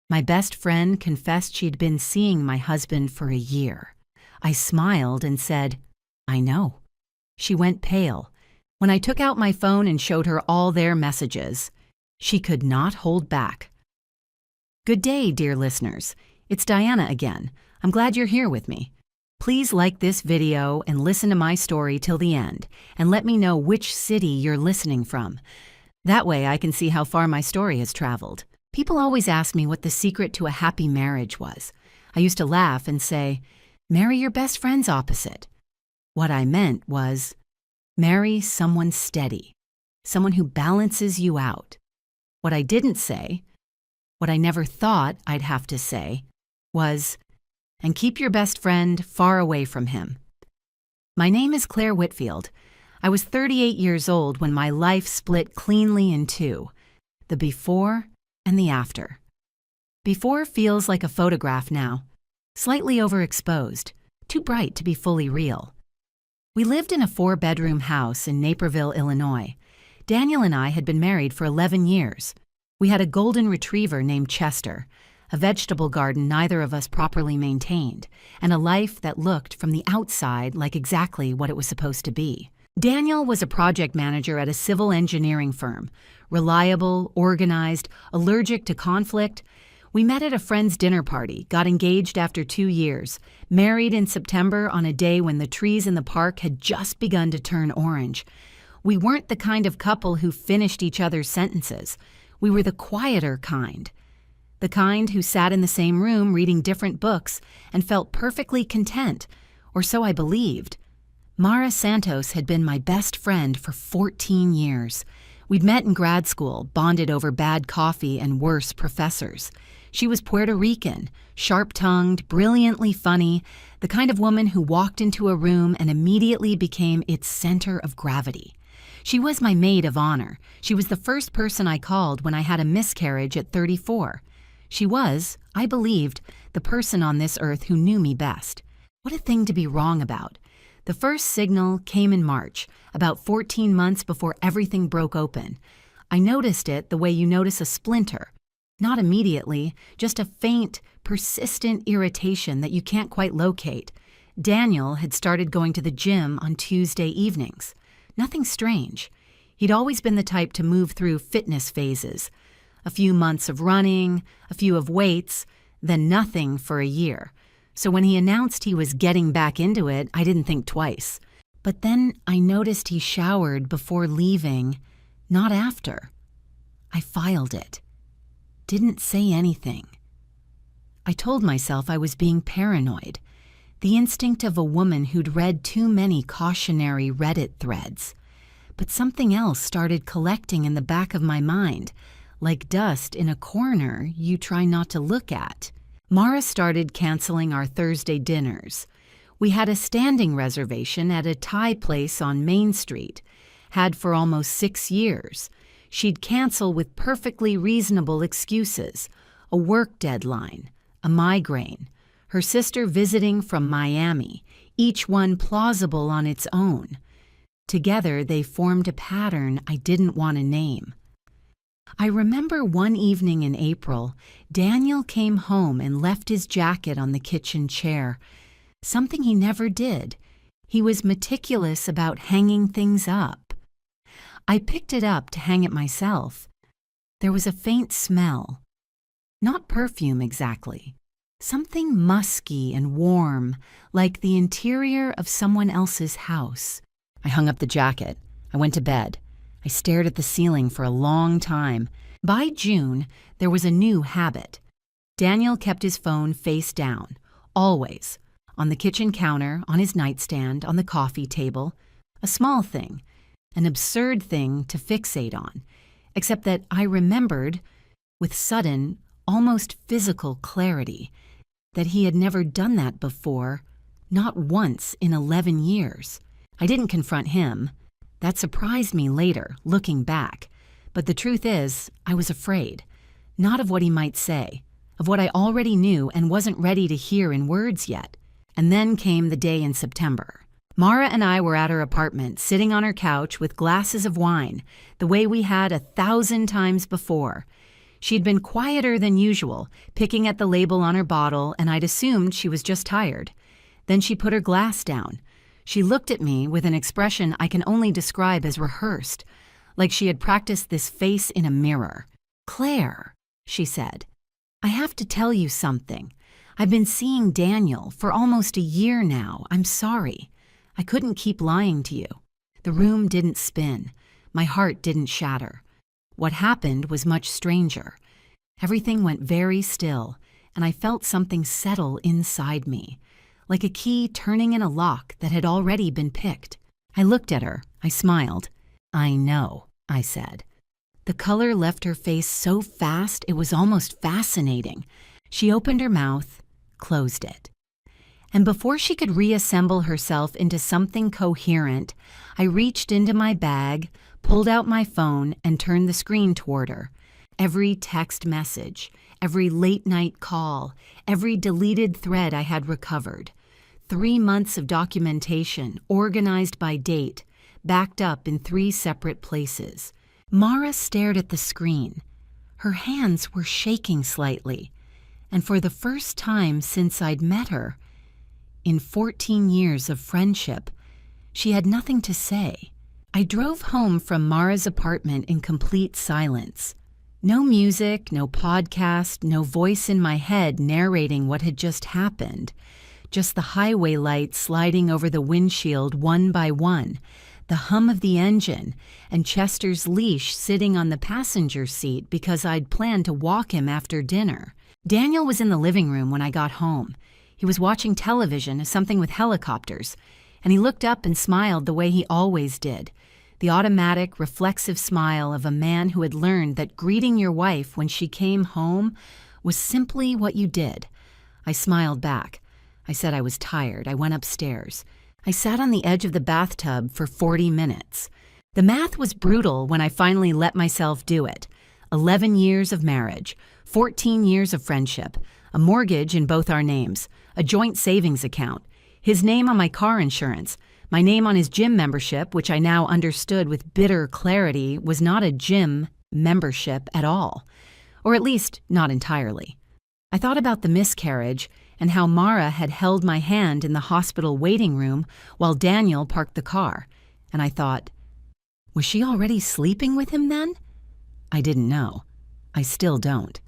My best friend confessed she'd been seeing my husband for a year. I smiled and said, "I know." She went pale. When I took out my phone and showed her all their messages, she could not hold back. Good day, dear listeners. It's Diana again. I'm glad you're here with me. Please like this video and listen to my story till the end, and let me know which city you're listening from. That way I can see how far my story has traveled. People always ask me what the secret to a happy marriage was. I used to laugh and say, marry your best friend's opposite. What I meant was, marry someone steady, someone who balances you out. What I didn't say, what I never thought I'd have to say, was, and keep your best friend far away from him. My name is Claire Whitfield. I was 38 years old when my life split cleanly in two, the before and the after. Before feels like a photograph now, slightly overexposed, too bright to be fully real. We lived in a 4-bedroom house in Naperville, Illinois. Daniel and I had been married for 11 years. We had a golden retriever named Chester, a vegetable garden neither of us properly maintained, and a life that looked from the outside like exactly what it was supposed to be. Daniel was a project manager at a civil engineering firm, reliable, organized, allergic to conflict. We met at a friend's dinner party, got engaged after 2 years, married in September on a day when the trees in the park had just begun to turn orange. We weren't the kind of couple who finished each other's sentences. We were the quieter kind. The kind who sat in the same room reading different books and felt perfectly content, or so I believed. Mara Santos had been my best friend for 14 years. We'd met in grad school, bonded over bad coffee and worse professors. She was Puerto Rican, sharp-tongued, brilliantly funny, the kind of woman who walked into a room and immediately became its center of gravity. She was my maid of honor. She was the first person I called when I had a miscarriage at 34. She was, I believed, the person on this earth who knew me best. What a thing to be wrong about. The first signal came in March, about 14 months before everything broke open. I noticed it the way you notice a splinter. Not immediately, just a faint, persistent irritation that you can't quite locate. Daniel had started going to the gym on Tuesday evenings. Nothing strange. He'd always been the type to move through fitness phases. A few months of running, a few of weights, then nothing for a year. So when he announced he was getting back into it, I didn't think twice. But then I noticed he showered before leaving, not after. I filed it. Didn't say anything. I told myself I was being paranoid, the instinct of a woman who'd read too many cautionary Reddit threads. But something else started collecting in the back of my mind, like dust in a corner you try not to look at. Mara started canceling our Thursday dinners. We had a standing reservation at a Thai place on Main Street, had for almost 6 years. She'd cancel with perfectly reasonable excuses, a work deadline, a migraine, her sister visiting from Miami, each one plausible on its own. Together they formed a pattern I didn't want to name. I remember one evening in April, Daniel came home and left his jacket on the kitchen chair, something he never did. He was meticulous about hanging things up. I picked it up to hang it myself. There was a faint smell. Not perfume exactly. Something musky and warm, like the interior of someone else's house. I hung up the jacket. I went to bed. I stared at the ceiling for a long time. By June, there was a new habit. Daniel kept his phone face down, always, on the kitchen counter, on his nightstand, on the coffee table. A small thing, an absurd thing to fixate on, except that I remembered, with sudden, almost physical clarity, that he had never done that before, not once in 11 years. I didn't confront him. That surprised me later, looking back. But the truth is, I was afraid. Not of what he might say, of what I already knew and wasn't ready to hear in words yet. And then came the day in September. Mara and I were at her apartment, sitting on her couch with glasses of wine, the way we had 1,000 times before. She'd been quieter than usual, picking at the label on her bottle, and I'd assumed she was just tired. Then she put her glass down. She looked at me with an expression I can only describe as rehearsed, like she had practiced this face in a mirror. "Claire," she said, "I have to tell you something. I've been seeing Daniel for almost a year now. I'm sorry. I couldn't keep lying to you." The room didn't spin. My heart didn't shatter. What happened was much stranger. Everything went very still, and I felt something settle inside me, like a key turning in a lock that had already been picked. I looked at her. I smiled. "I know," I said. The color left her face so fast it was almost fascinating. She opened her mouth, closed it. And before she could reassemble herself into something coherent, I reached into my bag, pulled out my phone, and turned the screen toward her. Every text message, every late-night call, every deleted thread I had recovered. 3 months of documentation, organized by date, backed up in 3 separate places. Mara stared at the screen. Her hands were shaking slightly, and for the first time since I'd met her, in 14 years of friendship, she had nothing to say. I drove home from Mara's apartment in complete silence. No music, no podcast, no voice in my head narrating what had just happened. Just the highway lights sliding over the windshield one by one, the hum of the engine, and Chester's leash sitting on the passenger seat because I'd planned to walk him after dinner. Daniel was in the living room when I got home. He was watching television, something with helicopters, and he looked up and smiled the way he always did, the automatic, reflexive smile of a man who had learned that greeting your wife when she came home was simply what you did. I smiled back. I said I was tired. I went upstairs. I sat on the edge of the bathtub for 40 minutes. The math was brutal when I finally let myself do it. 11 years of marriage, 14 years of friendship, a mortgage in both our names, a joint savings account, his name on my car insurance, my name on his gym membership, which I now understood with bitter clarity was not a gym membership at all, or at least not entirely. I thought about the miscarriage and how Mara had held my hand in the hospital waiting room while Daniel parked the car, and I thought, was she already sleeping with him then? I didn't know. I still don't.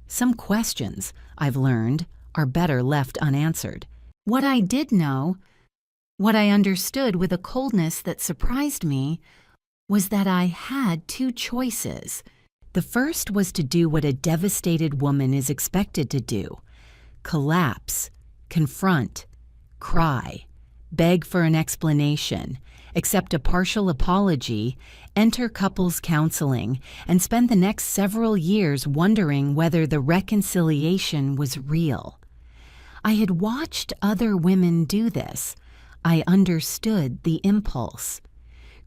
Some questions, I've learned, are better left unanswered. What I did know, what I understood with a coldness that surprised me, was that I had 2 choices. The first was to do what a devastated woman is expected to do: collapse, confront, cry, beg for an explanation, accept a partial apology, enter couples counseling, and spend the next several years wondering whether the reconciliation was real. I had watched other women do this. I understood the impulse.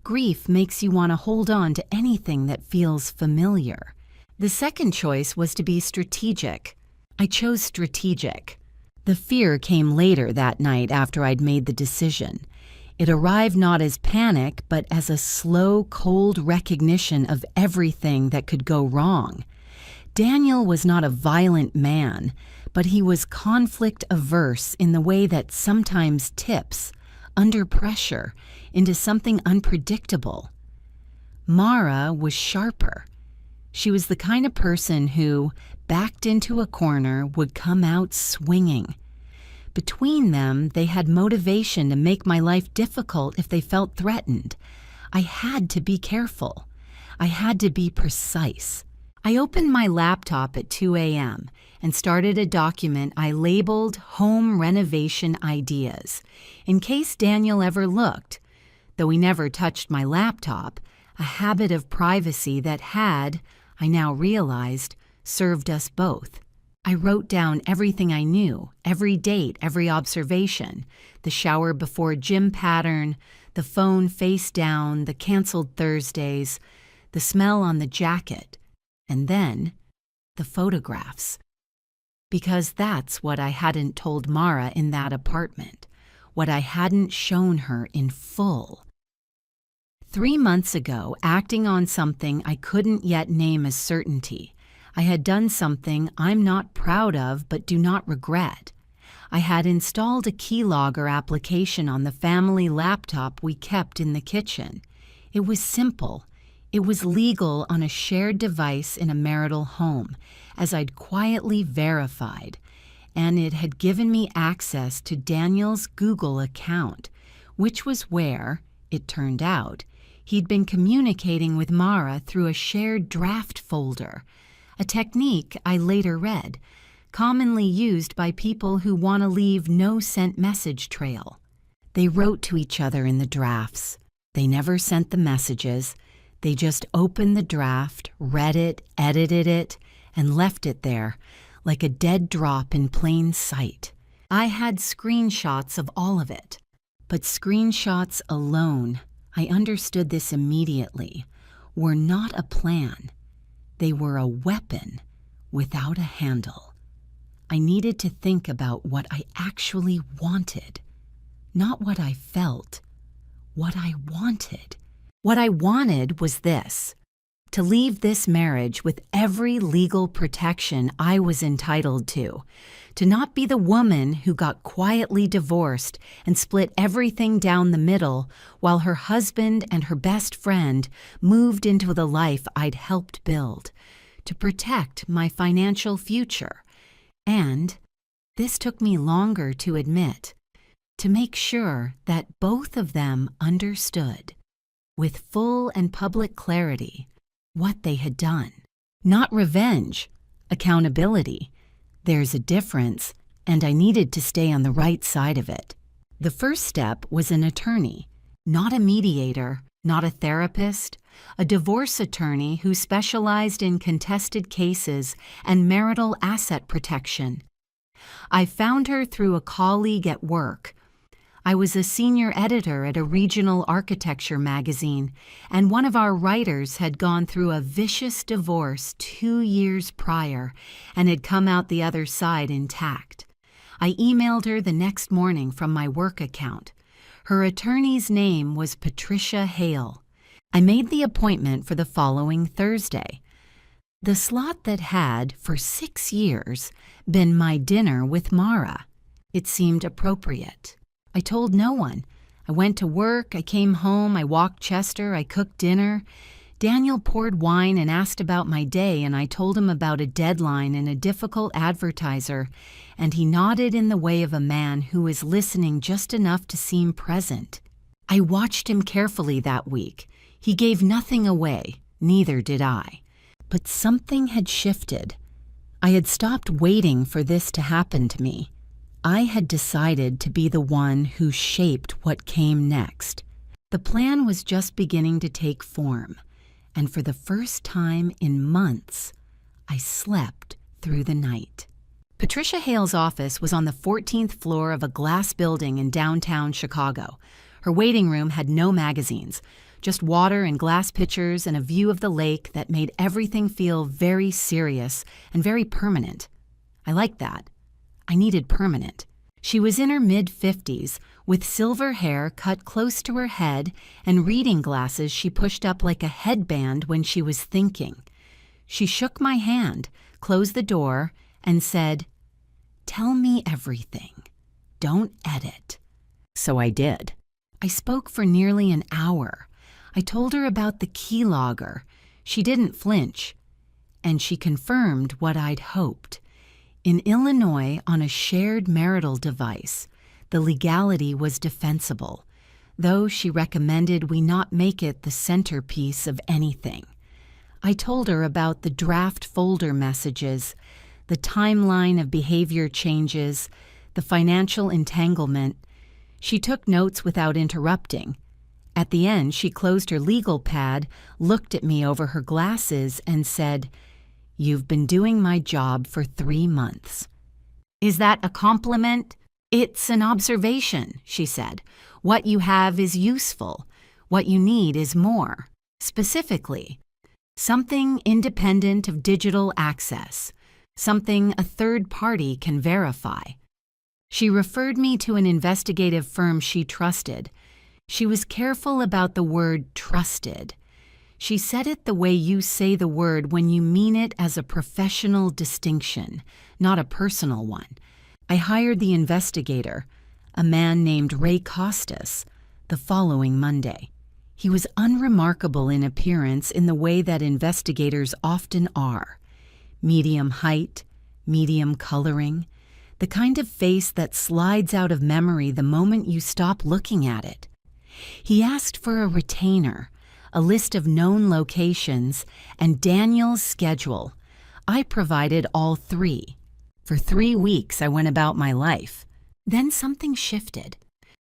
Grief makes you want to hold on to anything that feels familiar. The second choice was to be strategic. I chose strategic. The fear came later that night after I'd made the decision. It arrived not as panic, but as a slow, cold recognition of everything that could go wrong. Daniel was not a violent man, but he was conflict-averse in the way that sometimes tips, under pressure, into something unpredictable. Mara was sharper. She was the kind of person who, backed into a corner, would come out swinging. Between them, they had motivation to make my life difficult if they felt threatened. I had to be careful. I had to be precise. I opened my laptop at 2 a.m. and started a document I labeled Home Renovation Ideas, in case Daniel ever looked. Though he never touched my laptop, a habit of privacy that had, I now realized, served us both. I wrote down everything I knew, every date, every observation, the shower before gym pattern, the phone face down, the canceled Thursdays, the smell on the jacket, and then the photographs. Because that's what I hadn't told Mara in that apartment, what I hadn't shown her in full. 3 months ago, acting on something I couldn't yet name as certainty, I had done something I'm not proud of but do not regret. I had installed a keylogger application on the family laptop we kept in the kitchen. It was simple. It was legal on a shared device in a marital home, as I'd quietly verified, and it had given me access to Daniel's Google account, which was where, it turned out, he'd been communicating with Mara through a shared draft folder, a technique I later read, commonly used by people who want to leave no sent message trail. They wrote to each other in the drafts. They never sent the messages. They just opened the draft, read it, edited it, and left it there, like a dead drop in plain sight. I had screenshots of all of it. But screenshots alone, I understood this immediately, were not a plan. They were a weapon without a handle. I needed to think about what I actually wanted, not what I felt, what I wanted. What I wanted was this: to leave this marriage with every legal protection I was entitled to not be the woman who got quietly divorced and split everything down the middle while her husband and her best friend moved into the life I'd helped build, to protect my financial future. And, this took me longer to admit, to make sure that both of them understood, with full and public clarity, what they had done. Not revenge, accountability. There's a difference, and I needed to stay on the right side of it. The first step was an attorney, not a mediator, not a therapist, a divorce attorney who specialized in contested cases and marital asset protection. I found her through a colleague at work. I was a senior editor at a regional architecture magazine, and one of our writers had gone through a vicious divorce 2 years prior and had come out the other side intact. I emailed her the next morning from my work account. Her attorney's name was Patricia Hale. I made the appointment for the following Thursday, the slot that had, for 6 years, been my dinner with Mara. It seemed appropriate. I told no one. I went to work, I came home, I walked Chester, I cooked dinner. Daniel poured wine and asked about my day, and I told him about a deadline and a difficult advertiser, and he nodded in the way of a man who was listening just enough to seem present. I watched him carefully that week. He gave nothing away, neither did I. But something had shifted. I had stopped waiting for this to happen to me. I had decided to be the one who shaped what came next. The plan was just beginning to take form, and for the first time in months, I slept through the night. Patricia Hale's office was on the 14th floor of a glass building in downtown Chicago. Her waiting room had no magazines, just water and glass pitchers and a view of the lake that made everything feel very serious and very permanent. I liked that. I needed permanent. She was in her mid-50s, with silver hair cut close to her head and reading glasses she pushed up like a headband when she was thinking. She shook my hand, closed the door, and said, "Tell me everything. Don't edit." So I did. I spoke for nearly an hour. I told her about the keylogger. She didn't flinch. And she confirmed what I'd hoped. In Illinois, on a shared marital device, the legality was defensible, though she recommended we not make it the centerpiece of anything. I told her about the draft folder messages, the timeline of behavior changes, the financial entanglement. She took notes without interrupting. At the end, she closed her legal pad, looked at me over her glasses, and said, "You've been doing my job for 3 months." "Is that a compliment?" "It's an observation," she said. "What you have is useful. What you need is more. Specifically, something independent of digital access, something a third party can verify." She referred me to an investigative firm she trusted. She was careful about the word trusted. She said it the way you say the word when you mean it as a professional distinction, not a personal one. I hired the investigator, a man named Ray Costas, the following Monday. He was unremarkable in appearance in the way that investigators often are. Medium height, medium coloring, the kind of face that slides out of memory the moment you stop looking at it. He asked for a retainer, a list of known locations, and Daniel's schedule. I provided all three. For 3 weeks, I went about my life. Then something shifted.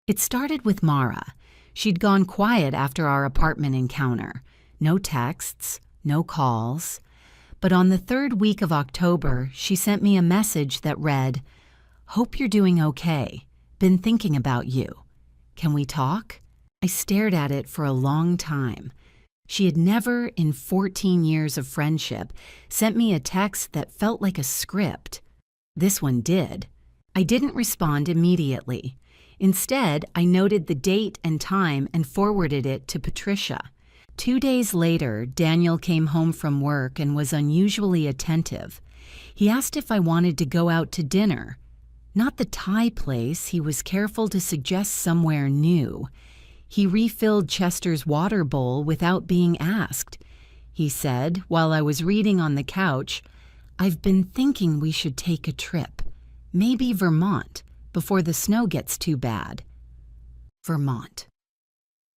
It started with Mara. She'd gone quiet after our apartment encounter. No texts, no calls. But on the 3rd week of October, she sent me a message that read, "Hope you're doing okay. Been thinking about you. Can we talk?" I stared at it for a long time. She had never, in 14 years of friendship, sent me a text that felt like a script. This one did. I didn't respond immediately. Instead, I noted the date and time and forwarded it to Patricia. 2 days later, Daniel came home from work and was unusually attentive. He asked if I wanted to go out to dinner. Not the Thai place, he was careful to suggest somewhere new. He refilled Chester's water bowl without being asked. He said, while I was reading on the couch, "I've been thinking we should take a trip. Maybe Vermont, before the snow gets too bad." Vermont.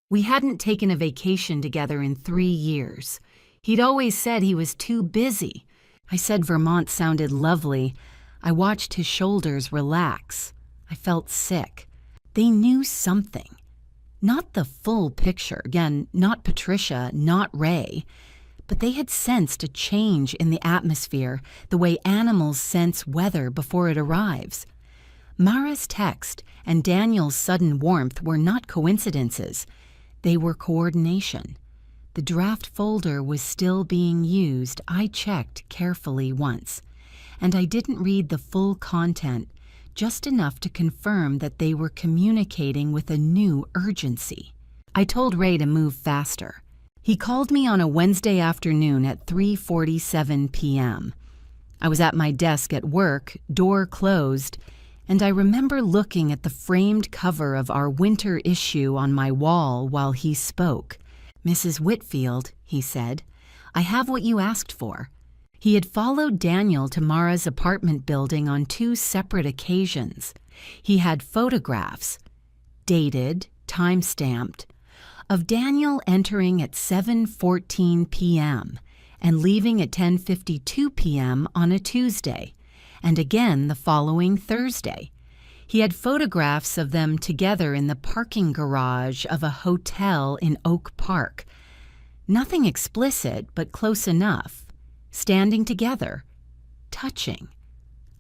We hadn't taken a vacation together in 3 years. He'd always said he was too busy. I said Vermont sounded lovely. I watched his shoulders relax. I felt sick. They knew something. Not the full picture, again, not Patricia, not Ray, but they had sensed a change in the atmosphere, the way animals sense weather before it arrives. Mara's text and Daniel's sudden warmth were not coincidences. They were coordination. The draft folder was still being used. I checked carefully once, and I didn't read the full content, just enough to confirm that they were communicating with a new urgency. I told Ray to move faster. He called me on a Wednesday afternoon at 3:47 p.m. I was at my desk at work, door closed, and I remember looking at the framed cover of our winter issue on my wall while he spoke. "Mrs. Whitfield," he said, "I have what you asked for." He had followed Daniel to Mara's apartment building on 2 separate occasions. He had photographs, dated, time-stamped, of Daniel entering at 7:14 p.m. and leaving at 10:52 p.m. on a Tuesday, and again the following Thursday. He had photographs of them together in the parking garage of a hotel in Oak Park. Nothing explicit, but close enough. Standing together, touching,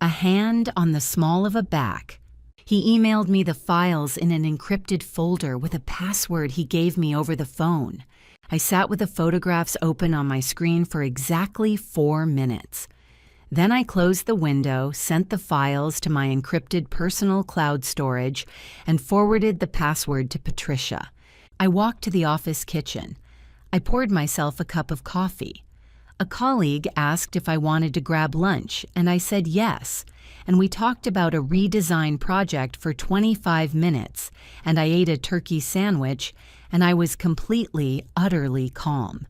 a hand on the small of a back. He emailed me the files in an encrypted folder with a password he gave me over the phone. I sat with the photographs open on my screen for exactly 4 minutes. Then I closed the window, sent the files to my encrypted personal cloud storage, and forwarded the password to Patricia. I walked to the office kitchen. I poured myself a cup of coffee. A colleague asked if I wanted to grab lunch, and I said yes, and we talked about a redesign project for 25 minutes, and I ate a turkey sandwich, and I was completely, utterly calm.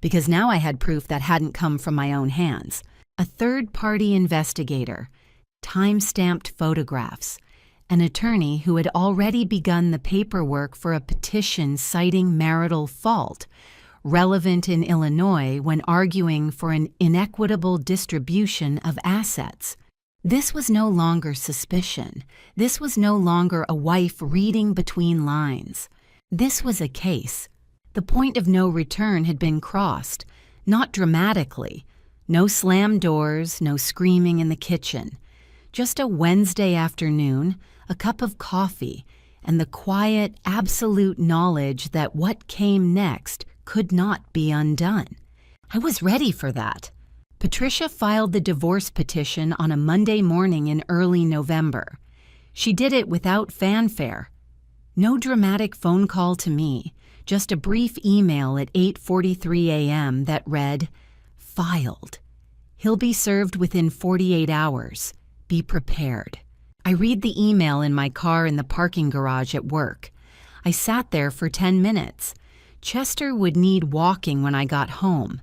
Because now I had proof that hadn't come from my own hands. A third-party investigator, time-stamped photographs, an attorney who had already begun the paperwork for a petition citing marital fault, relevant in Illinois when arguing for an inequitable distribution of assets. This was no longer suspicion. This was no longer a wife reading between lines. This was a case. The point of no return had been crossed, not dramatically. No slammed doors, no screaming in the kitchen. Just a Wednesday afternoon, a cup of coffee, and the quiet, absolute knowledge that what came next could not be undone. I was ready for that. Patricia filed the divorce petition on a Monday morning in early November. She did it without fanfare. No dramatic phone call to me, just a brief email at 8:43 a.m. that read, "Filed. He'll be served within 48 hours. Be prepared." I read the email in my car in the parking garage at work. I sat there for 10 minutes. Chester would need walking when I got home.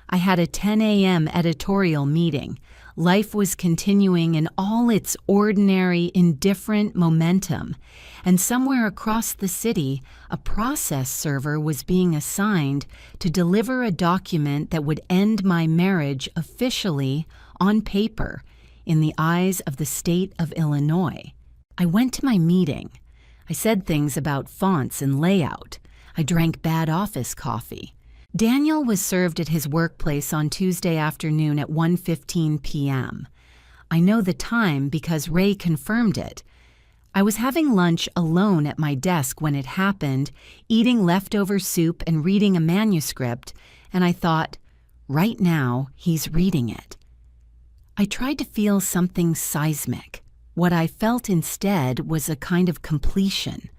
I had a 10 a.m. editorial meeting. Life was continuing in all its ordinary, indifferent momentum, and somewhere across the city, a process server was being assigned to deliver a document that would end my marriage officially, on paper, in the eyes of the state of Illinois. I went to my meeting. I said things about fonts and layout. I drank bad office coffee. Daniel was served at his workplace on Tuesday afternoon at 1:15 p.m. I know the time because Ray confirmed it. I was having lunch alone at my desk when it happened, eating leftover soup and reading a manuscript, and I thought, right now, he's reading it. I tried to feel something seismic. What I felt instead was a kind of completion,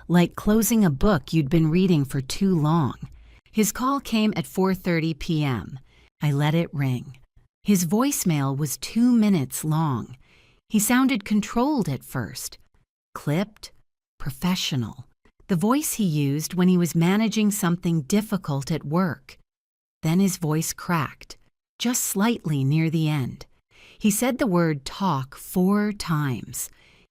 like closing a book you'd been reading for too long. His call came at 4:30 p.m. I let it ring. His voicemail was 2 minutes long. He sounded controlled at first. Clipped, professional. The voice he used when he was managing something difficult at work. Then his voice cracked, just slightly near the end. He said the word talk 4 times.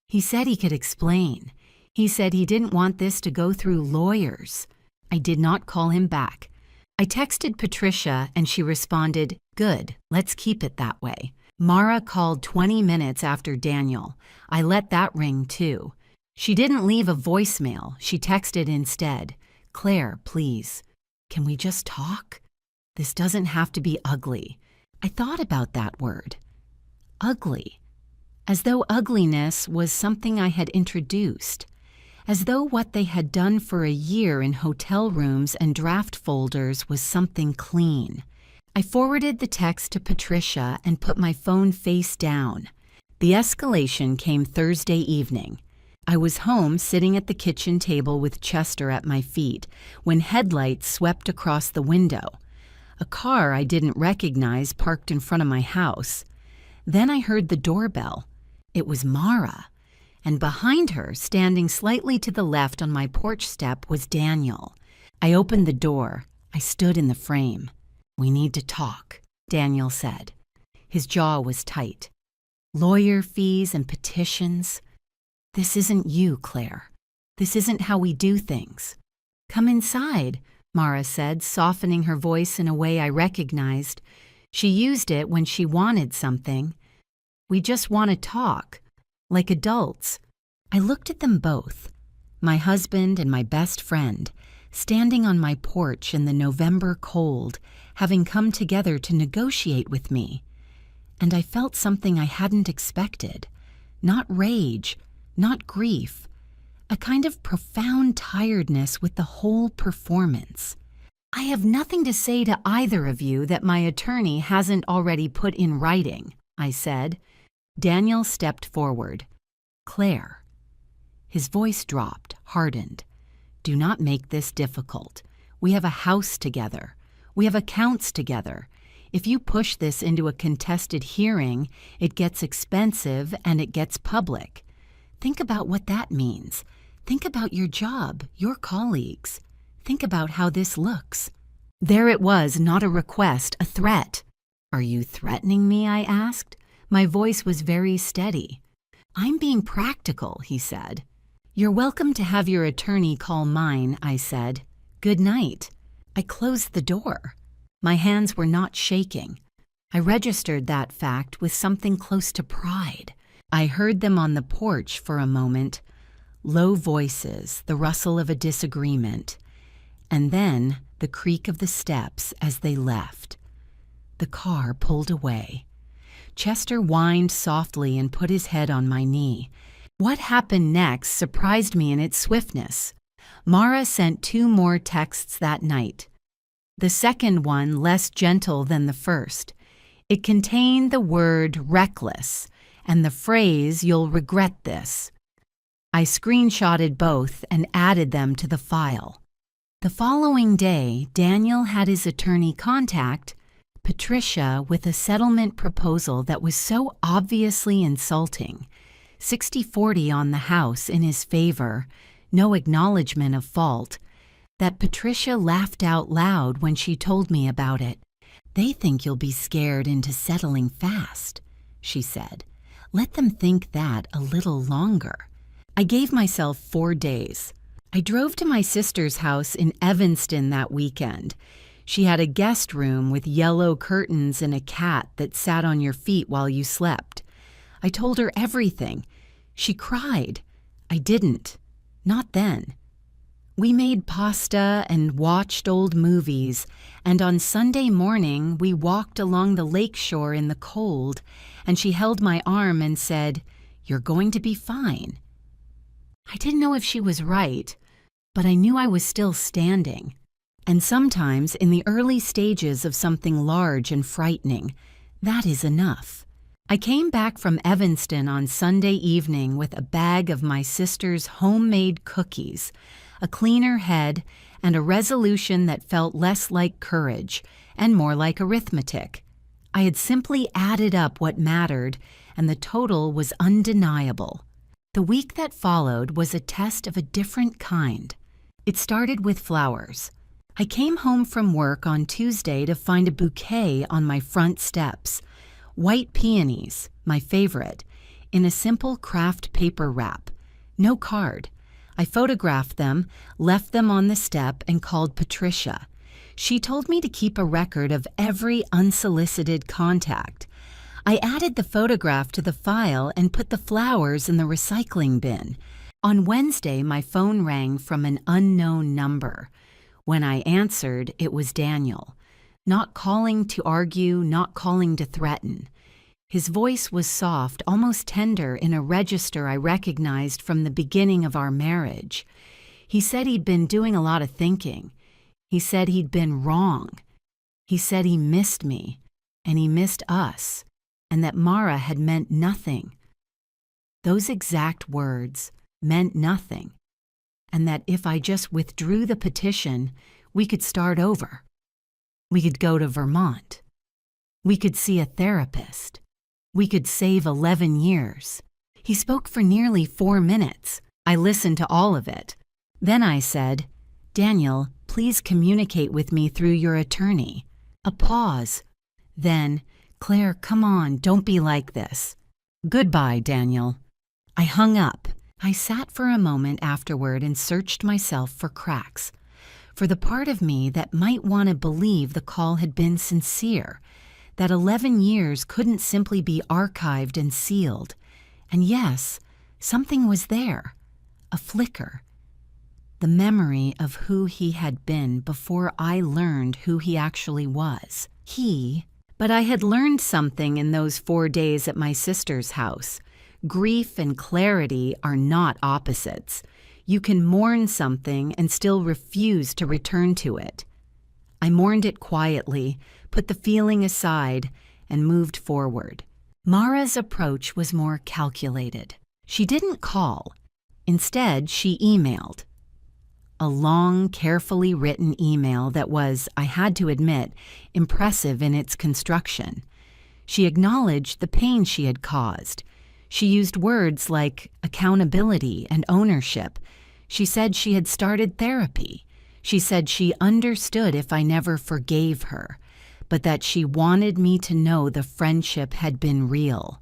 He said he could explain. He said he didn't want this to go through lawyers. I did not call him back. I texted Patricia and she responded, "Good, let's keep it that way." Mara called 20 minutes after Daniel. I let that ring too. She didn't leave a voicemail. She texted instead, "Claire, please, can we just talk? This doesn't have to be ugly." I thought about that word. Ugly. As though ugliness was something I had introduced. As though what they had done for a year in hotel rooms and draft folders was something clean. I forwarded the text to Patricia and put my phone face down. The escalation came Thursday evening. I was home sitting at the kitchen table with Chester at my feet when headlights swept across the window. A car I didn't recognize parked in front of my house. Then I heard the doorbell. It was Mara. And behind her, standing slightly to the left on my porch step, was Daniel. I opened the door. I stood in the frame. "We need to talk," Daniel said. His jaw was tight. "Lawyer fees and petitions. This isn't you, Claire. This isn't how we do things." "Come inside," Mara said, softening her voice in a way I recognized. She used it when she wanted something. "We just want to talk. Like adults." I looked at them both, my husband and my best friend, standing on my porch in the November cold, having come together to negotiate with me. And I felt something I hadn't expected. Not rage, not grief. A kind of profound tiredness with the whole performance. "I have nothing to say to either of you that my attorney hasn't already put in writing," I said. Daniel stepped forward. "Claire." His voice dropped, hardened. "Do not make this difficult. We have a house together. We have accounts together. If you push this into a contested hearing, it gets expensive and it gets public. Think about what that means. Think about your job, your colleagues. Think about how this looks." There it was, not a request, a threat. "Are you threatening me?" I asked. My voice was very steady. "I'm being practical," he said. "You're welcome to have your attorney call mine," I said. "Good night." I closed the door. My hands were not shaking. I registered that fact with something close to pride. I heard them on the porch for a moment. Low voices, the rustle of a disagreement, and then the creak of the steps as they left. The car pulled away. Chester whined softly and put his head on my knee. What happened next surprised me in its swiftness. Mara sent 2 more texts that night. The second one less gentle than the first. It contained the word reckless and the phrase, "You'll regret this." I screenshotted both and added them to the file. The following day, Daniel had his attorney contact Patricia with a settlement proposal that was so obviously insulting. 60-40 on the house in his favor, no acknowledgement of fault, that Patricia laughed out loud when she told me about it. "They think you'll be scared into settling fast," she said. "Let them think that a little longer." I gave myself 4 days. I drove to my sister's house in Evanston that weekend. She had a guest room with yellow curtains and a cat that sat on your feet while you slept. I told her everything. She cried. I didn't. Not then. We made pasta and watched old movies, and on Sunday morning we walked along the lakeshore in the cold, and she held my arm and said, "You're going to be fine." I didn't know if she was right, but I knew I was still standing. And sometimes, in the early stages of something large and frightening, that is enough. I came back from Evanston on Sunday evening with a bag of my sister's homemade cookies, a cleaner head, and a resolution that felt less like courage and more like arithmetic. I had simply added up what mattered, and the total was undeniable. The week that followed was a test of a different kind. It started with flowers. I came home from work on Tuesday to find a bouquet on my front steps. White peonies, my favorite, in a simple craft paper wrap. No card. I photographed them, left them on the step, and called Patricia. She told me to keep a record of every unsolicited contact. I added the photograph to the file and put the flowers in the recycling bin. On Wednesday, my phone rang from an unknown number. When I answered, it was Daniel. Not calling to argue, not calling to threaten. His voice was soft, almost tender, in a register I recognized from the beginning of our marriage. He said he'd been doing a lot of thinking. He said he'd been wrong. He said he missed me, and he missed us, and that Mara had meant nothing. Those exact words, meant nothing, and that if I just withdrew the petition, we could start over. We could go to Vermont. We could see a therapist. We could save 11 years. He spoke for nearly 4 minutes. I listened to all of it. Then I said, "Daniel, please communicate with me through your attorney." A pause. Then, "Claire, come on, don't be like this." "Goodbye, Daniel." I hung up. I sat for a moment afterward and searched myself for cracks, for the part of me that might want to believe the call had been sincere, that 11 years couldn't simply be archived and sealed. And yes, something was there, a flicker. The memory of who he had been before I learned who he actually was. But I had learned something in those 4 days at my sister's house. Grief and clarity are not opposites. You can mourn something and still refuse to return to it. I mourned it quietly, put the feeling aside, and moved forward. Mara's approach was more calculated. She didn't call. Instead, she emailed. A long, carefully written email that was, I had to admit, impressive in its construction. She acknowledged the pain she had caused. She used words like accountability and ownership. She said she had started therapy. She said she understood if I never forgave her, but that she wanted me to know the friendship had been real,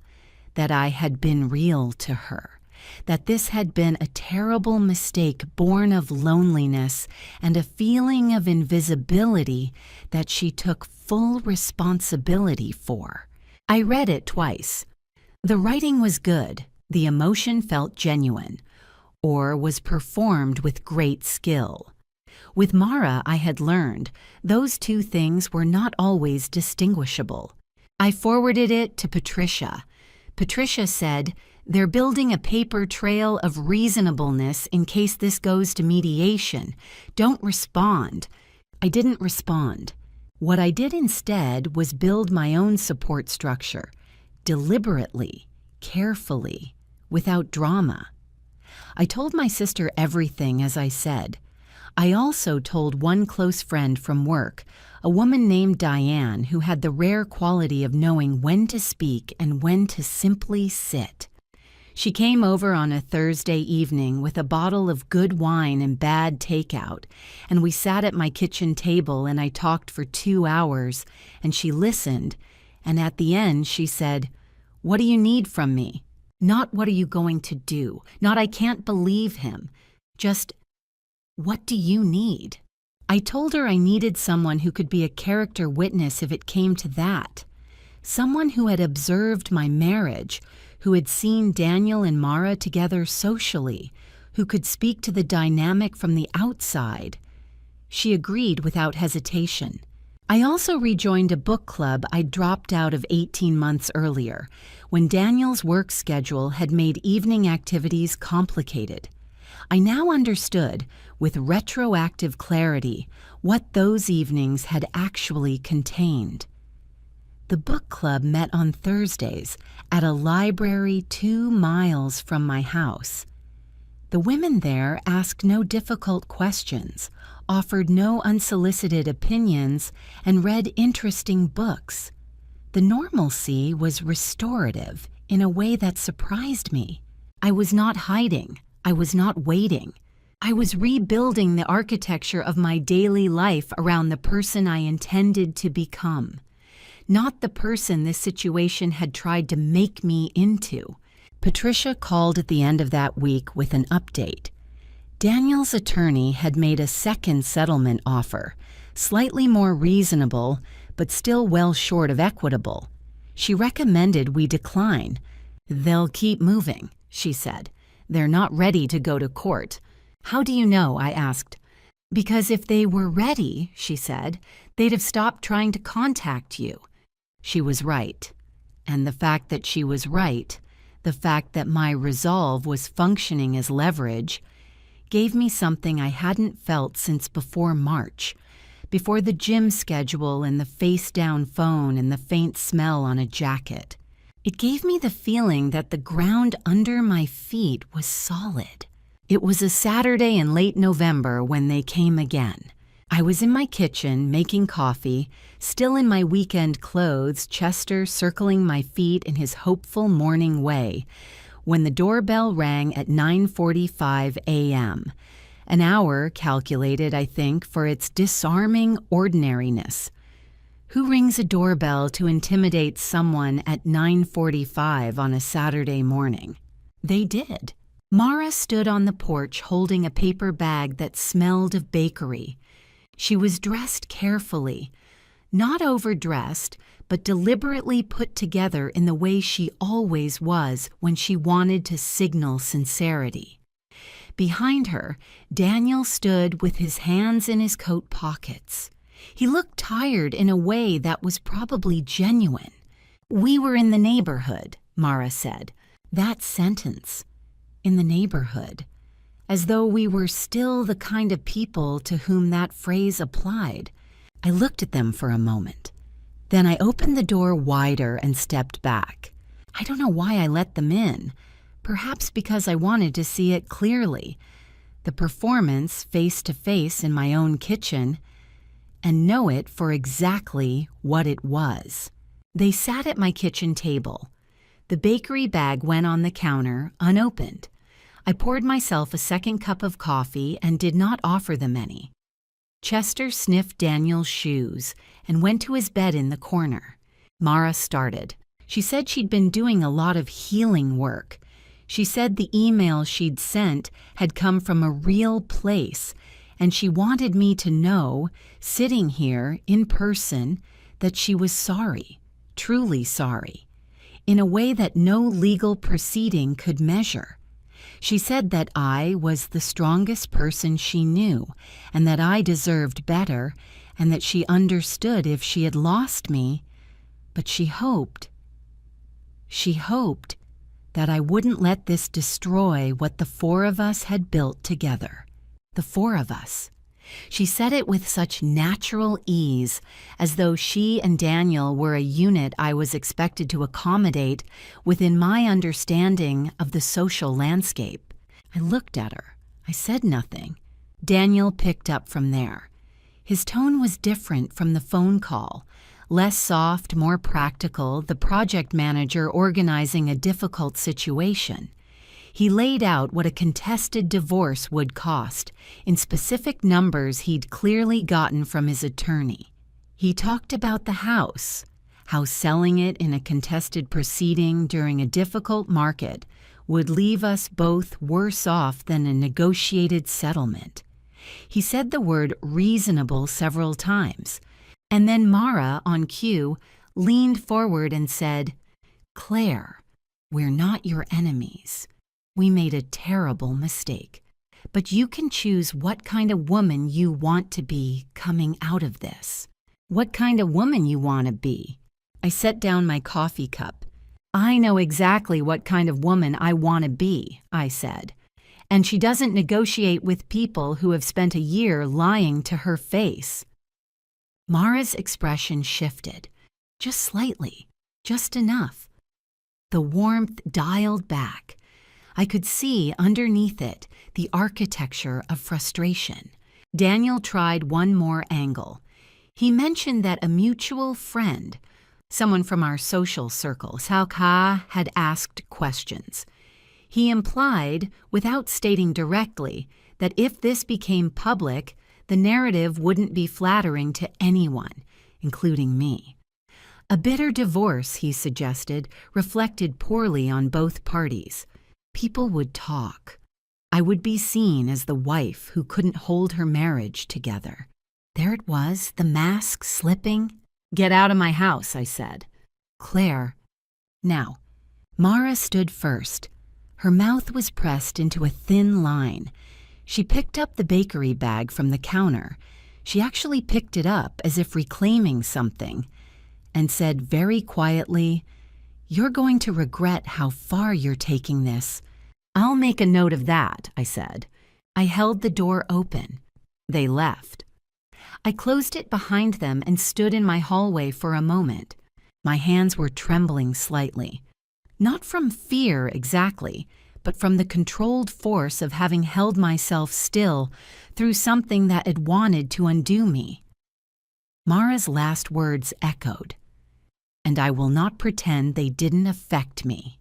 that I had been real to her, that this had been a terrible mistake born of loneliness and a feeling of invisibility that she took full responsibility for. I read it twice. The writing was good, the emotion felt genuine, or was performed with great skill. With Mara, I had learned those two things were not always distinguishable. I forwarded it to Patricia. Patricia said, "They're building a paper trail of reasonableness in case this goes to mediation. Don't respond." I didn't respond. What I did instead was build my own support structure, deliberately, carefully, without drama. I told my sister everything as I said. I also told one close friend from work, a woman named Diane who had the rare quality of knowing when to speak and when to simply sit. She came over on a Thursday evening with a bottle of good wine and bad takeout, and we sat at my kitchen table and I talked for 2 hours, and she listened, and at the end she said, "What do you need from me?" Not "what are you going to do?" Not "I can't believe him." Just, "What do you need?" I told her I needed someone who could be a character witness if it came to that. Someone who had observed my marriage, who had seen Daniel and Mara together socially, who could speak to the dynamic from the outside. She agreed without hesitation. I also rejoined a book club I'd dropped out of 18 months earlier, when Daniel's work schedule had made evening activities complicated. I now understood, with retroactive clarity, what those evenings had actually contained. The book club met on Thursdays at a library 2 miles from my house. The women there asked no difficult questions, offered no unsolicited opinions, and read interesting books. The normalcy was restorative in a way that surprised me. I was not hiding. I was not waiting. I was rebuilding the architecture of my daily life around the person I intended to become, not the person this situation had tried to make me into. Patricia called at the end of that week with an update. Daniel's attorney had made a second settlement offer, slightly more reasonable, but still well short of equitable. She recommended we decline. "They'll keep moving," she said. "They're not ready to go to court." "How do you know?" I asked. "Because if they were ready," she said, "they'd have stopped trying to contact you." She was right. And the fact that she was right, the fact that my resolve was functioning as leverage, gave me something I hadn't felt since before March, before the gym schedule and the face-down phone and the faint smell on a jacket. It gave me the feeling that the ground under my feet was solid. It was a Saturday in late November when they came again. I was in my kitchen making coffee, still in my weekend clothes, Chester circling my feet in his hopeful morning way, when the doorbell rang at 9:45 a.m., an hour calculated, I think, for its disarming ordinariness. Who rings a doorbell to intimidate someone at 9:45 on a Saturday morning? They did. Mara stood on the porch holding a paper bag that smelled of bakery. She was dressed carefully, not overdressed, but deliberately put together in the way she always was when she wanted to signal sincerity. Behind her, Daniel stood with his hands in his coat pockets. He looked tired in a way that was probably genuine. "We were in the neighborhood," Mara said. That sentence, "in the neighborhood," as though we were still the kind of people to whom that phrase applied. I looked at them for a moment. Then I opened the door wider and stepped back. I don't know why I let them in. Perhaps because I wanted to see it clearly. The performance face to face in my own kitchen, and know it for exactly what it was. They sat at my kitchen table. The bakery bag went on the counter, unopened. I poured myself a second cup of coffee and did not offer them any. Chester sniffed Daniel's shoes and went to his bed in the corner. Mara started. She said she'd been doing a lot of healing work. She said the email she'd sent had come from a real place, and she wanted me to know, sitting here in person, that she was sorry, truly sorry, in a way that no legal proceeding could measure. She said that I was the strongest person she knew, and that I deserved better, and that she understood if she had lost me, but she hoped that I wouldn't let this destroy what the 4 of us had built together. The 4 of us. She said it with such natural ease, as though she and Daniel were a unit I was expected to accommodate within my understanding of the social landscape. I looked at her. I said nothing. Daniel picked up from there. His tone was different from the phone call. Less soft, more practical, the project manager organizing a difficult situation. He laid out what a contested divorce would cost, in specific numbers he'd clearly gotten from his attorney. He talked about the house, how selling it in a contested proceeding during a difficult market would leave us both worse off than a negotiated settlement. He said the word reasonable several times, and then Mara, on cue, leaned forward and said, "Claire, we're not your enemies. We made a terrible mistake, but you can choose what kind of woman you want to be coming out of this." "What kind of woman you want to be?" I set down my coffee cup. "I know exactly what kind of woman I want to be," I said. "And she doesn't negotiate with people who have spent a year lying to her face." Mara's expression shifted, just slightly, just enough. The warmth dialed back. I could see underneath it the architecture of frustration. Daniel tried one more angle. He mentioned that a mutual friend, someone from our social circle, Salka, had asked questions. He implied, without stating directly, that if this became public, the narrative wouldn't be flattering to anyone, including me. A bitter divorce, he suggested, reflected poorly on both parties. People would talk. I would be seen as the wife who couldn't hold her marriage together. There it was, the mask slipping. "Get out of my house," I said. "Claire." Now, Mara stood first. Her mouth was pressed into a thin line. She picked up the bakery bag from the counter. She actually picked it up as if reclaiming something, and said very quietly, "You're going to regret how far you're taking this." "I'll make a note of that," I said. I held the door open. They left. I closed it behind them and stood in my hallway for a moment. My hands were trembling slightly. Not from fear exactly, but from the controlled force of having held myself still through something that had wanted to undo me. Mara's last words echoed, and I will not pretend they didn't affect me.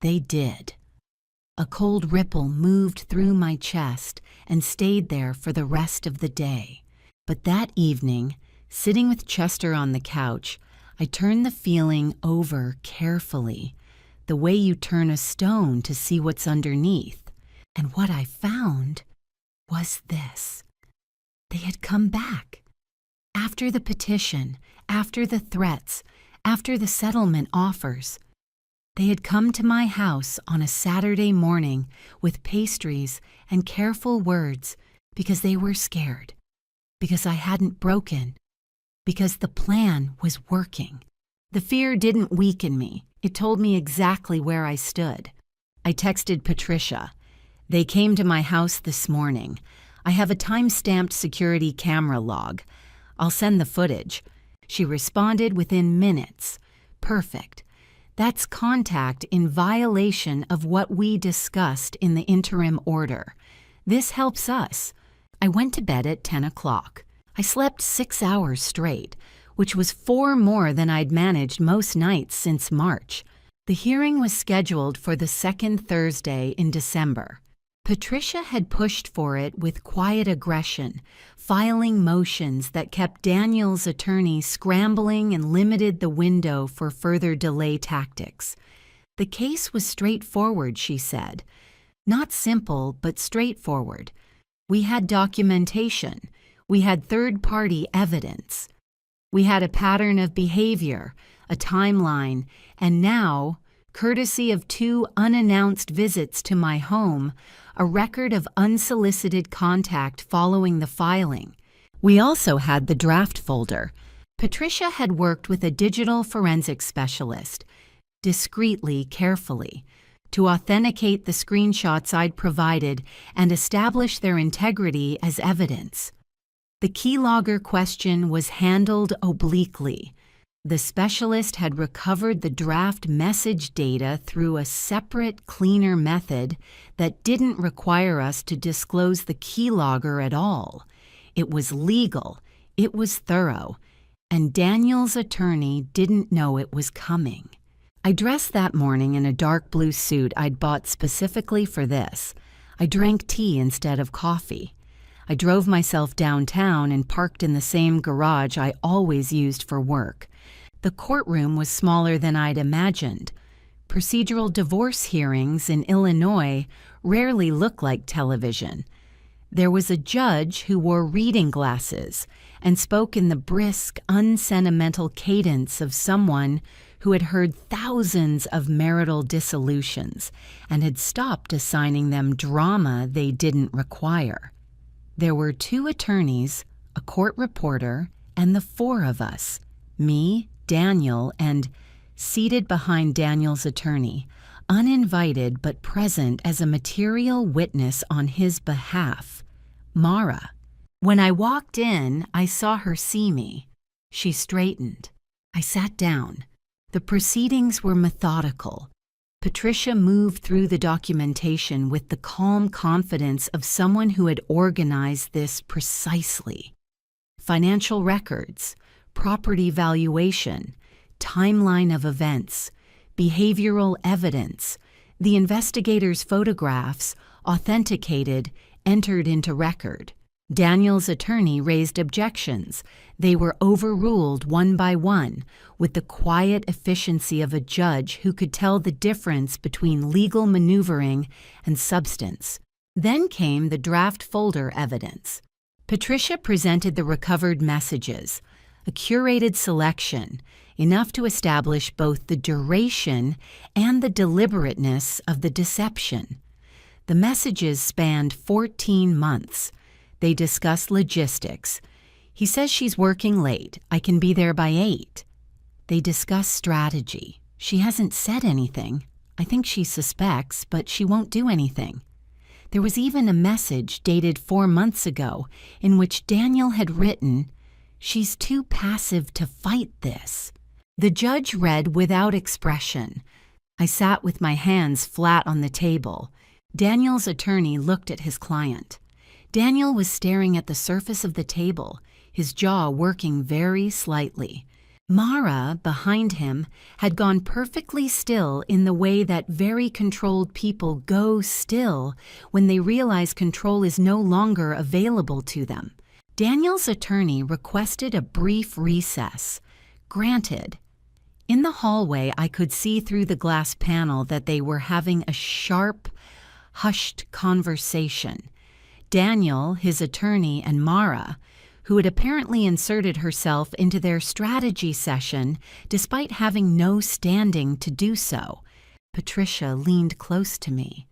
They did. A cold ripple moved through my chest and stayed there for the rest of the day. But that evening, sitting with Chester on the couch, I turned the feeling over carefully, the way you turn a stone to see what's underneath. And what I found was this. They had come back. After the petition, after the threats, after the settlement offers, they had come to my house on a Saturday morning with pastries and careful words because they were scared, because I hadn't broken, because the plan was working. The fear didn't weaken me. It told me exactly where I stood. I texted Patricia. "They came to my house this morning. I have a time-stamped security camera log. I'll send the footage." She responded within minutes. "Perfect. That's contact in violation of what we discussed in the interim order. This helps us." I went to bed at 10 o'clock. I slept 6 hours straight, which was 4 more than I'd managed most nights since March. The hearing was scheduled for the second Thursday in December. Patricia had pushed for it with quiet aggression, filing motions that kept Daniel's attorney scrambling and limited the window for further delay tactics. The case was straightforward, she said. Not simple, but straightforward. We had documentation. We had third-party evidence. We had a pattern of behavior, a timeline, and now, courtesy of 2 unannounced visits to my home, a record of unsolicited contact following the filing. We also had the draft folder. Patricia had worked with a digital forensics specialist, discreetly, carefully, to authenticate the screenshots I'd provided and establish their integrity as evidence. The keylogger question was handled obliquely. The specialist had recovered the draft message data through a separate, cleaner method that didn't require us to disclose the keylogger at all. It was legal, it was thorough, and Daniel's attorney didn't know it was coming. I dressed that morning in a dark blue suit I'd bought specifically for this. I drank tea instead of coffee. I drove myself downtown and parked in the same garage I always used for work. The courtroom was smaller than I'd imagined. Procedural divorce hearings in Illinois rarely look like television. There was a judge who wore reading glasses and spoke in the brisk, unsentimental cadence of someone who had heard thousands of marital dissolutions and had stopped assigning them drama they didn't require. There were 2 attorneys, a court reporter, and the 4 of us, me, Daniel, and, seated behind Daniel's attorney, uninvited but present as a material witness on his behalf, Mara. When I walked in, I saw her see me. She straightened. I sat down. The proceedings were methodical. Patricia moved through the documentation with the calm confidence of someone who had organized this precisely. Financial records, property valuation, timeline of events, behavioral evidence, the investigator's photographs, authenticated, entered into record. Daniel's attorney raised objections. They were overruled one by one, with the quiet efficiency of a judge who could tell the difference between legal maneuvering and substance. Then came the draft folder evidence. Patricia presented the recovered messages, a curated selection, enough to establish both the duration and the deliberateness of the deception. The messages spanned 14 months. They discuss logistics. He says she's working late. I can be there by 8. They discuss strategy. She hasn't said anything. I think she suspects, but she won't do anything. There was even a message dated 4 months ago in which Daniel had written, "She's too passive to fight this." The judge read without expression. I sat with my hands flat on the table. Daniel's attorney looked at his client. Daniel was staring at the surface of the table, his jaw working very slightly. Mara, behind him, had gone perfectly still in the way that very controlled people go still when they realize control is no longer available to them. Daniel's attorney requested a brief recess. Granted. In the hallway, I could see through the glass panel that they were having a sharp, hushed conversation. Daniel, his attorney, and Mara, who had apparently inserted herself into their strategy session despite having no standing to do so. Patricia leaned close to me.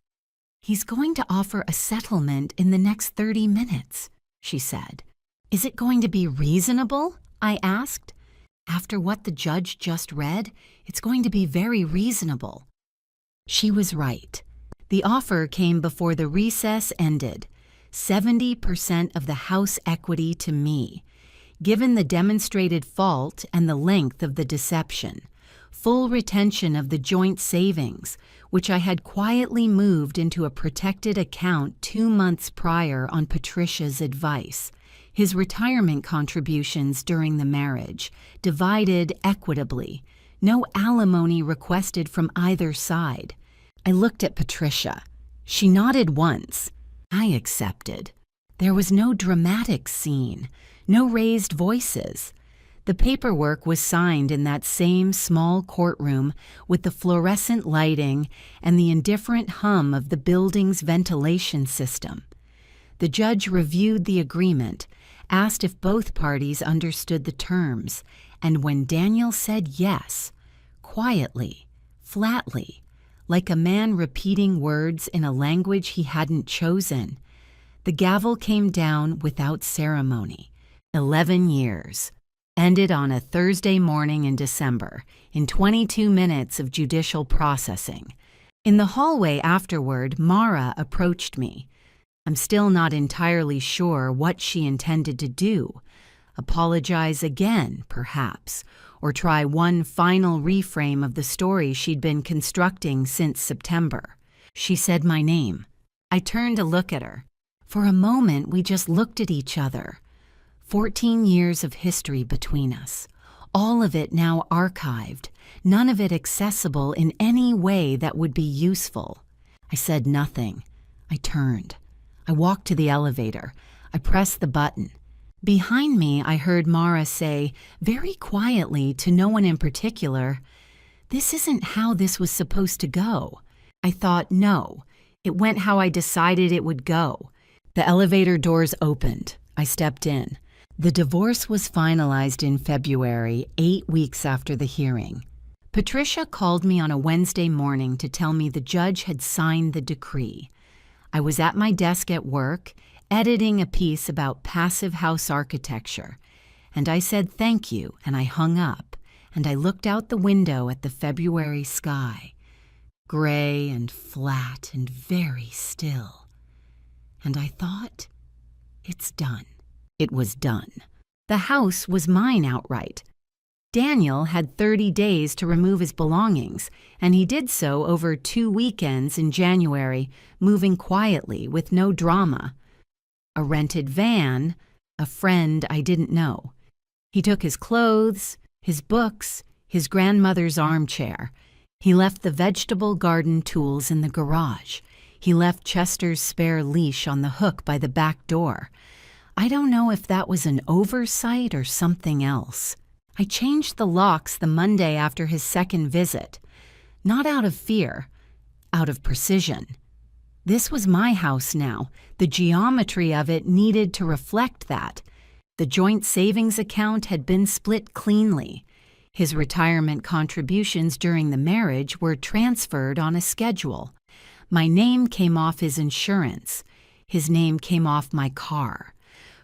"He's going to offer a settlement in the next 30 minutes, she said. "Is it going to be reasonable?" I asked. "After what the judge just read, it's going to be very reasonable." She was right. The offer came before the recess ended. 70% of the house equity to me, given the demonstrated fault and the length of the deception. Full retention of the joint savings, which I had quietly moved into a protected account 2 months prior on Patricia's advice. His retirement contributions during the marriage, divided equitably. No alimony requested from either side. I looked at Patricia. She nodded once. I accepted. There was no dramatic scene, no raised voices. The paperwork was signed in that same small courtroom with the fluorescent lighting and the indifferent hum of the building's ventilation system. The judge reviewed the agreement, asked if both parties understood the terms, and when Daniel said yes, quietly, flatly, like a man repeating words in a language he hadn't chosen, the gavel came down without ceremony. 11 years. Ended on a Thursday morning in December, in 22 minutes of judicial processing. In the hallway afterward, Mara approached me. I'm still not entirely sure what she intended to do. Apologize again, perhaps, or try one final reframe of the story she'd been constructing since September. She said my name. I turned to look at her. For a moment, we just looked at each other. 14 years of history between us. All of it now archived, none of it accessible in any way that would be useful. I said nothing. I turned. I walked to the elevator. I pressed the button. Behind me, I heard Mara say, very quietly to no one in particular, "This isn't how this was supposed to go." I thought, no, it went how I decided it would go. The elevator doors opened. I stepped in. The divorce was finalized in February, 8 weeks after the hearing. Patricia called me on a Wednesday morning to tell me the judge had signed the decree. I was at my desk at work, editing a piece about passive house architecture, and I said thank you, and I hung up, and I looked out the window at the February sky, gray and flat and very still. And I thought, it's done. It was done. The house was mine outright. Daniel had 30 days to remove his belongings, and he did so over 2 weekends in January, moving quietly with no drama. A rented van, a friend I didn't know. He took his clothes, his books, his grandmother's armchair. He left the vegetable garden tools in the garage. He left Chester's spare leash on the hook by the back door. I don't know if that was an oversight or something else. I changed the locks the Monday after his second visit. Not out of fear, out of precision. This was my house now. The geometry of it needed to reflect that. The joint savings account had been split cleanly. His retirement contributions during the marriage were transferred on a schedule. My name came off his insurance. His name came off my car.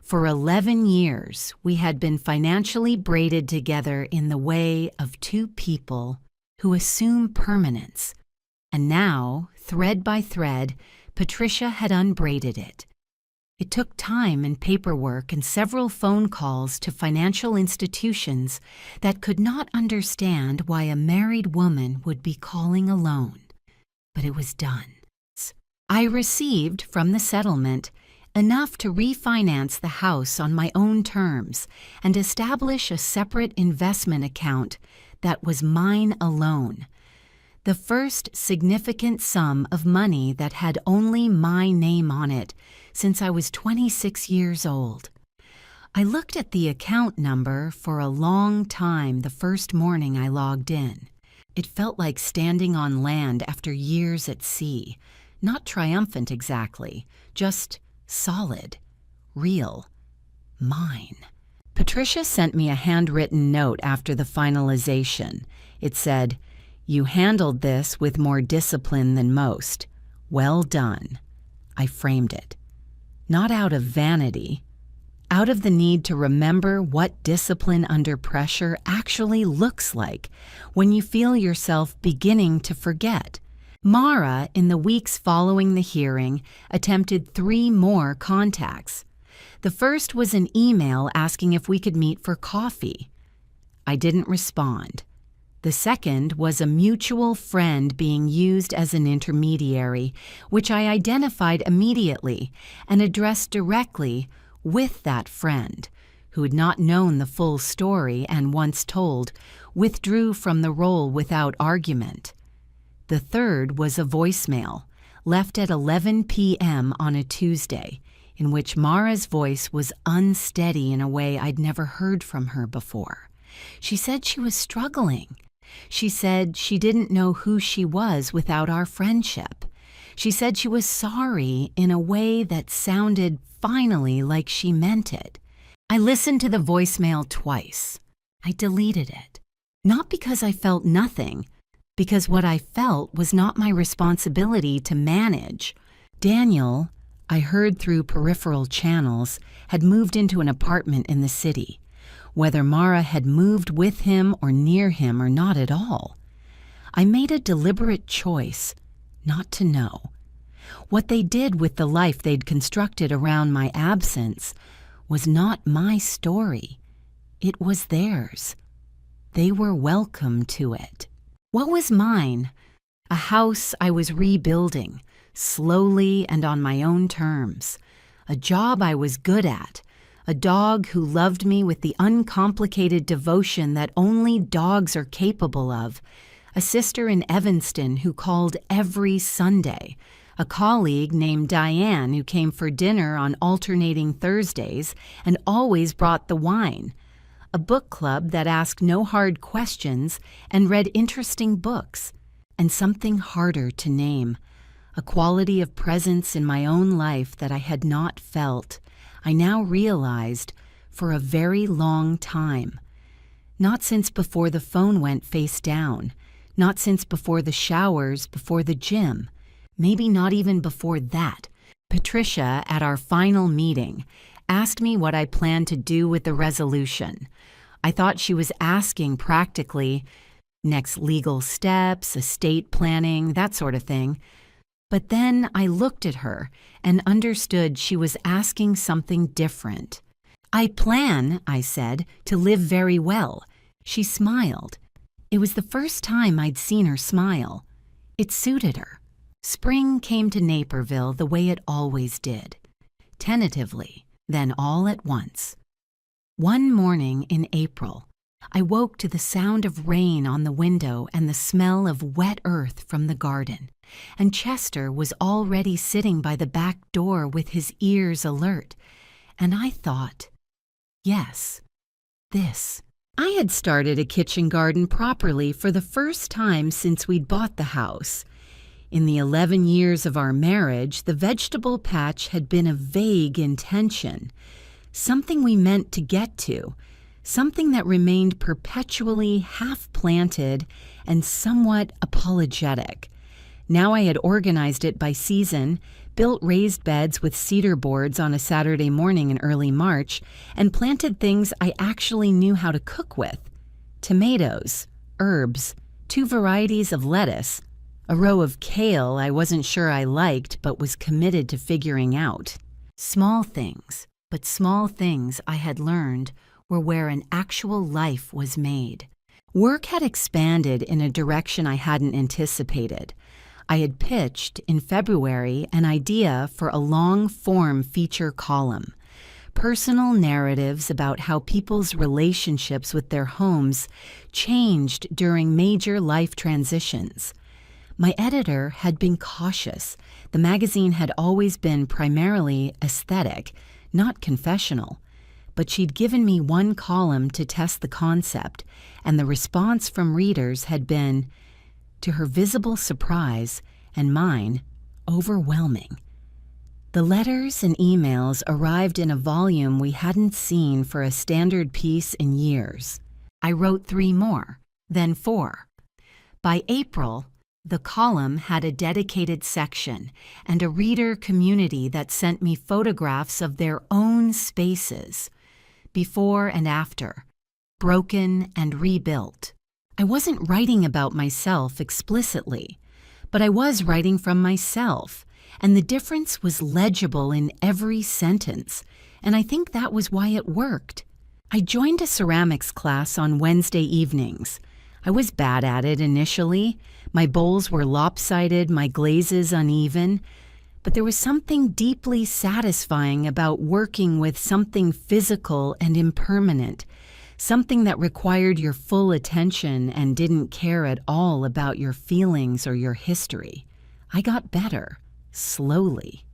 For 11 years, we had been financially braided together in the way of two people who assume permanence. And now, thread by thread, Patricia had unbraided it. It took time and paperwork and several phone calls to financial institutions that could not understand why a married woman would be calling alone. But it was done. I received from the settlement enough to refinance the house on my own terms and establish a separate investment account that was mine alone. The first significant sum of money that had only my name on it since I was 26 years old. I looked at the account number for a long time the first morning I logged in. It felt like standing on land after years at sea. Not triumphant exactly, just solid, real, mine. Patricia sent me a handwritten note after the finalization. It said, "You handled this with more discipline than most. Well done." I framed it. Not out of vanity, out of the need to remember what discipline under pressure actually looks like when you feel yourself beginning to forget. Mara, in the weeks following the hearing, attempted 3 more contacts. The first was an email asking if we could meet for coffee. I didn't respond. The second was a mutual friend being used as an intermediary, which I identified immediately and addressed directly with that friend, who had not known the full story and once told, withdrew from the role without argument. The third was a voicemail, left at 11 p.m. on a Tuesday, in which Mara's voice was unsteady in a way I'd never heard from her before. She said she was struggling. She said she didn't know who she was without our friendship. She said she was sorry in a way that sounded finally like she meant it. I listened to the voicemail twice. I deleted it. Not because I felt nothing, because what I felt was not my responsibility to manage. Daniel, I heard through peripheral channels, had moved into an apartment in the city. Whether Mara had moved with him or near him or not at all. I made a deliberate choice not to know. What they did with the life they'd constructed around my absence was not my story. It was theirs. they were welcome to it. What was mine? A house I was rebuilding, slowly and on my own terms. A job I was good at. A dog who loved me with the uncomplicated devotion that only dogs are capable of. A sister in Evanston who called every Sunday. A colleague named Diane who came for dinner on alternating Thursdays and always brought the wine. A book club that asked no hard questions and read interesting books. And something harder to name. A quality of presence in my own life that I had not felt, I now realized, for a very long time. Not since before the phone went face down. Not since before the showers, before the gym. Maybe not even before that. Patricia, at our final meeting, asked me what I planned to do with the resolution. I thought she was asking practically, next legal steps, estate planning, that sort of thing. But then I looked at her and understood she was asking something different. I plan, I said, to live very well. She smiled. It was the first time I'd seen her smile. It suited her. Spring came to Naperville the way it always did. Tentatively, then all at once. One morning in April, I woke to the sound of rain on the window and the smell of wet earth from the garden, and Chester was already sitting by the back door with his ears alert, and I thought, yes, this. I had started a kitchen garden properly for the first time since we'd bought the house. In the 11 years of our marriage, the vegetable patch had been a vague intention, something we meant to get to, something that remained perpetually half-planted and somewhat apologetic. Now I had organized it by season, built raised beds with cedar boards on a Saturday morning in early March, and planted things I actually knew how to cook with. Tomatoes, herbs, 2 varieties of lettuce, a row of kale I wasn't sure I liked but was committed to figuring out. Small things, but small things I had learned were where an actual life was made. Work had expanded in a direction I hadn't anticipated. I had pitched, in February, an idea for a long-form feature column. Personal narratives about how people's relationships with their homes changed during major life transitions. My editor had been cautious. The magazine had always been primarily aesthetic, not confessional. But she'd given me one column to test the concept, and the response from readers had been, to her visible surprise, and mine, overwhelming. The letters and emails arrived in a volume we hadn't seen for a standard piece in years. I wrote 3 more, then 4. By April, the column had a dedicated section and a reader community that sent me photographs of their own spaces, before and after, broken and rebuilt. I wasn't writing about myself explicitly, but I was writing from myself, and the difference was legible in every sentence, and I think that was why it worked. I joined a ceramics class on Wednesday evenings. I was bad at it initially. My bowls were lopsided, my glazes uneven, but there was something deeply satisfying about working with something physical and impermanent, something that required your full attention and didn't care at all about your feelings or your history. I got better, slowly,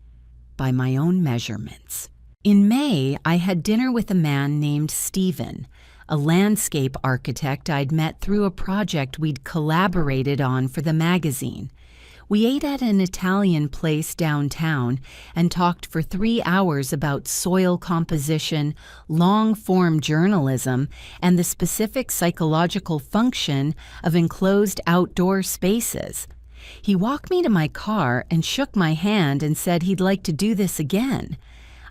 by my own measurements. In May, I had dinner with a man named Stephen, a landscape architect I'd met through a project we'd collaborated on for the magazine. We ate at an Italian place downtown and talked for 3 hours about soil composition, long-form journalism, and the specific psychological function of enclosed outdoor spaces. He walked me to my car and shook my hand and said he'd like to do this again.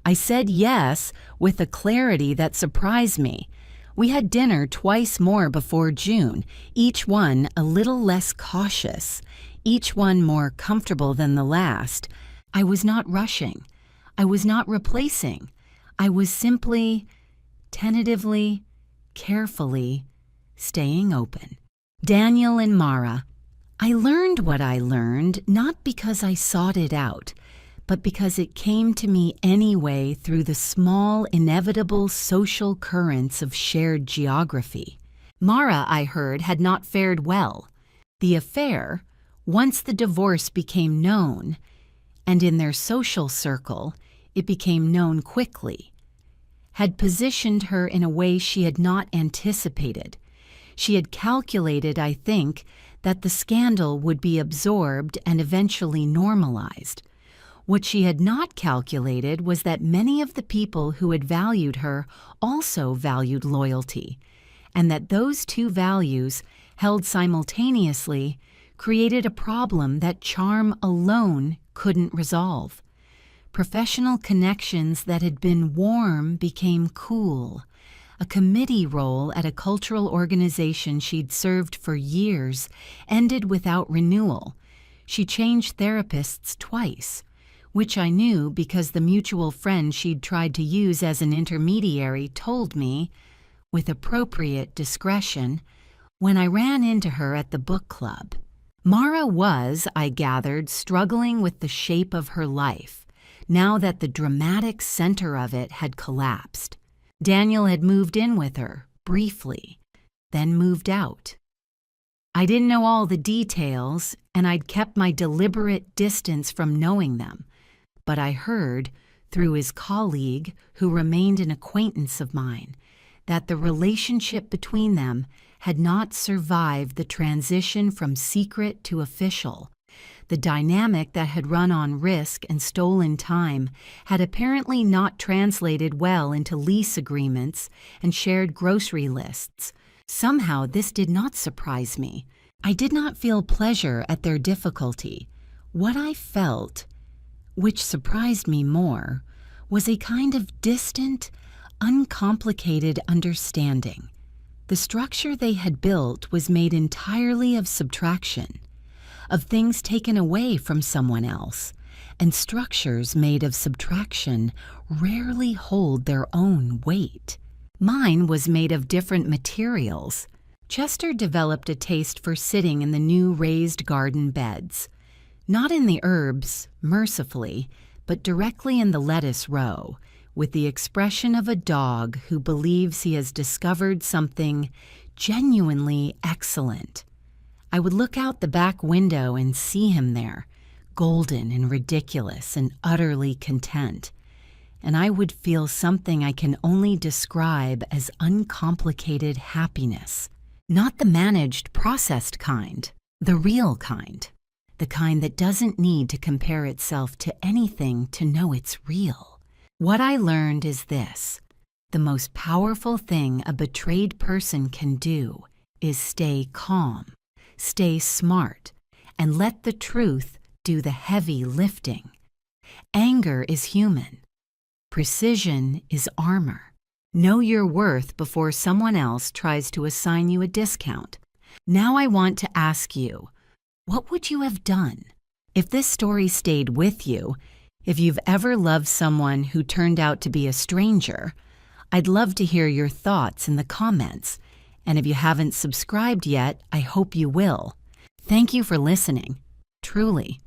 I said yes with a clarity that surprised me. We had dinner twice more before June, each one a little less cautious, each one more comfortable than the last. I was not rushing. I was not replacing. I was simply, tentatively, carefully staying open. Daniel and Mara. I learned what I learned not because I sought it out, but because it came to me anyway through the small, inevitable social currents of shared geography. Mara, I heard, had not fared well. The affair, once the divorce became known, and in their social circle, it became known quickly, had positioned her in a way she had not anticipated. She had calculated, I think, that the scandal would be absorbed and eventually normalized. What she had not calculated was that many of the people who had valued her also valued loyalty, and that those two values, held simultaneously, created a problem that charm alone couldn't resolve. Professional connections that had been warm became cool. A committee role at a cultural organization she'd served for years ended without renewal. She changed therapists twice, which I knew because the mutual friend she'd tried to use as an intermediary told me, with appropriate discretion, when I ran into her at the book club. Mara was, I gathered, struggling with the shape of her life, now that the dramatic center of it had collapsed. Daniel had moved in with her, briefly, then moved out. I didn't know all the details, and I'd kept my deliberate distance from knowing them, but I heard, through his colleague, who remained an acquaintance of mine, that the relationship between them had not survived the transition from secret to official. The dynamic that had run on risk and stolen time had apparently not translated well into lease agreements and shared grocery lists. Somehow this did not surprise me. I did not feel pleasure at their difficulty. What I felt, which surprised me more, was a kind of distant, uncomplicated understanding. The structure they had built was made entirely of subtraction, of things taken away from someone else, and structures made of subtraction rarely hold their own weight. Mine was made of different materials. Chester developed a taste for sitting in the new raised garden beds, not in the herbs, mercifully, but directly in the lettuce row, with the expression of a dog who believes he has discovered something genuinely excellent. I would look out the back window and see him there, golden and ridiculous and utterly content, and I would feel something I can only describe as uncomplicated happiness. Not the managed, processed kind, the real kind, the kind that doesn't need to compare itself to anything to know it's real. What I learned is this: the most powerful thing a betrayed person can do is stay calm, stay smart, and let the truth do the heavy lifting. Anger is human. Precision is armor. Know your worth before someone else tries to assign you a discount. Now I want to ask you, what would you have done? If this story stayed with you, if you've ever loved someone who turned out to be a stranger, I'd love to hear your thoughts in the comments. And if you haven't subscribed yet, I hope you will. Thank you for listening. Truly.